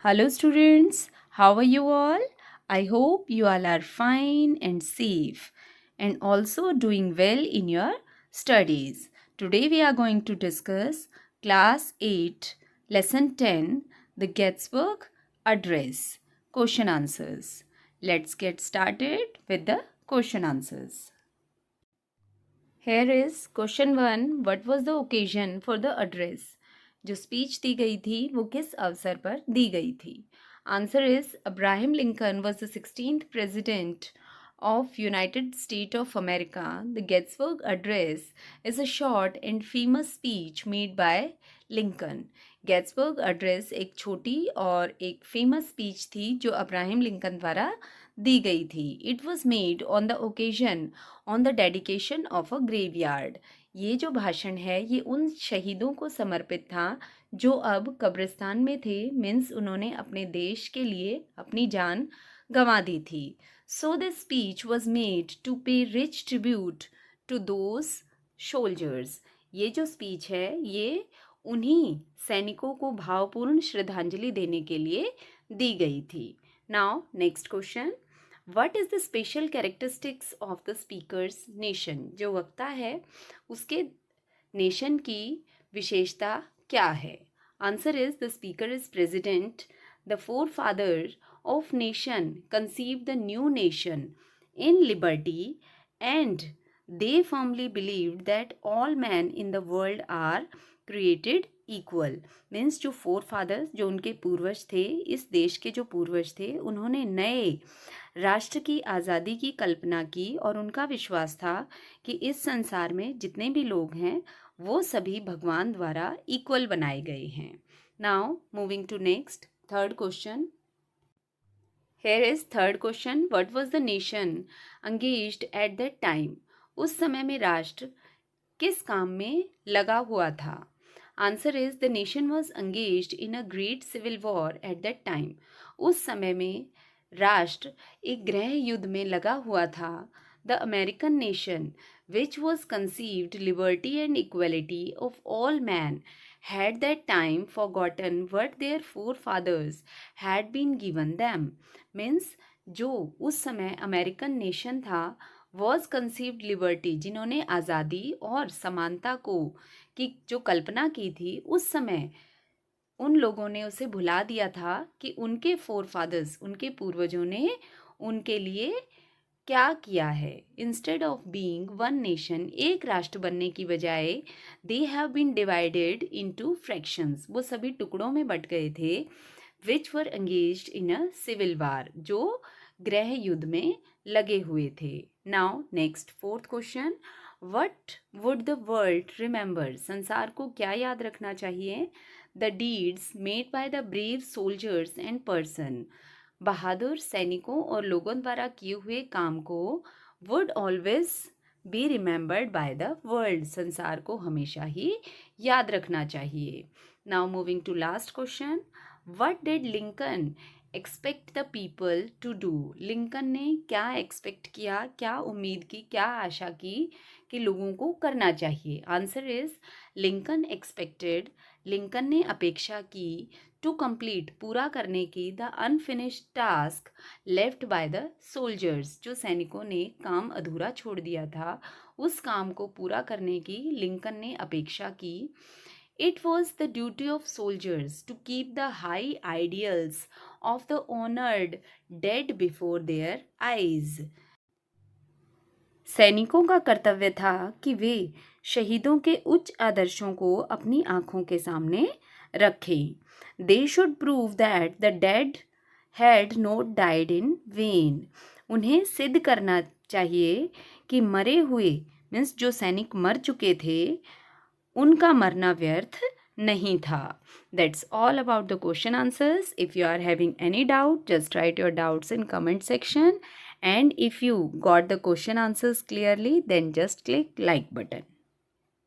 Hello students, how are you all? I hope you all are fine and safe and also doing well in your studies. Today we are going to discuss class 8 lesson 10, the Gettysburg Address, question answers. Let's get started with the question answers. Here is question 1. What was the occasion for the address? जो speech दी गई थी वो किस अवसर पर दी गई थी? Answer is Abraham Lincoln was the 16th president of United States of America. The Gettysburg Address is a short and famous speech made by Lincoln. Gettysburg Address एक छोटी और एक फेमस स्पीच थी जो अब्राहम लिंकन द्वारा दी गई थी. It was made on the occasion on the dedication of a graveyard. ये जो भाषण है ये उन शहीदों को समर्पित था जो अब कब्रिस्तान में थे. मीन्स उन्होंने अपने देश के लिए अपनी जान गंवा दी थी. So this speech was made to pay rich tribute to those soldiers. ये जो स्पीच है ये उन्हीं सैनिकों को भावपूर्ण श्रद्धांजलि देने के लिए दी गई थी. Now next question. What is the special characteristics of the speakers nation. जो वक्ता है उसके नेशन की विशेषता क्या है? Answer is the speaker is president. The four father of nation conceive the new nation in liberty and they firmly believed that all men in the world are created equal. Means जो four fathers जो उनके पूर्वज थे, इस देश के जो पूर्वज थे, उन्होंने नए राष्ट्र की आज़ादी की कल्पना की और उनका विश्वास था कि इस संसार में जितने भी लोग हैं वो सभी भगवान द्वारा इक्वल बनाए गए हैं. Now moving to next third question. Here is third question. What was the nation engaged at that time? उस समय में राष्ट्र किस काम में लगा हुआ था? Answer is the nation was engaged in a great civil war at that time. उस समय में राष्ट्र एक गृह युद्ध में लगा हुआ था. The American nation which was conceived liberty and equality of all man had that time forgotten what their forefathers had been given them. Means जो उस समय अमेरिकन नेशन था वॉज कंसीव्ड लिबर्टी, जिन्होंने आज़ादी और समानता को की जो कल्पना की थी, उस समय उन लोगों ने उसे भुला दिया था कि उनके फोर फादर्स, उनके पूर्वजों ने उनके लिए क्या किया है. Instead of being one nation, एक राष्ट्र बनने की बजाय they have been divided into fractions, वो सभी टुकड़ों में बट गए थे. विच वर एंगेज्ड इन अ सिविल वार, जो गृह युद्ध में लगे हुए थे. Now next fourth question. What would the world remember. संसार को क्या याद रखना चाहिए? The deeds made by the brave soldiers and person. बहादुर सैनिकों और लोगों द्वारा किए हुए काम को would always be remembered by the world. संसार को हमेशा ही याद रखना चाहिए. Now moving to last question. What did Lincoln expect the people to do. Lincoln ने क्या एक्सपेक्ट किया, क्या उम्मीद की, क्या आशा की कि लोगों को करना चाहिए? Answer is Lincoln expected, Lincoln ने अपेक्षा की टू कंप्लीट, पूरा करने की, the unfinished task left by the soldiers, जो सैनिकों ने काम अधूरा छोड़ दिया था उस काम को पूरा करने की लिंकन ने अपेक्षा की. It was the duty of soldiers to keep the high ideals of the honored dead before their eyes. सैनिकों का कर्तव्य था कि वे शहीदों के उच्च आदर्शों को अपनी आंखों के सामने रखें. They should prove that the dead had not died in vain. उन्हें सिद्ध करना चाहिए कि मरे हुए मीन्स जो सैनिक मर चुके थे उनका मरना व्यर्थ नहीं था. That's all about the question answers. If you are having any doubt, just write your doubts in comment section. And if you got the question answers clearly, then just click like button.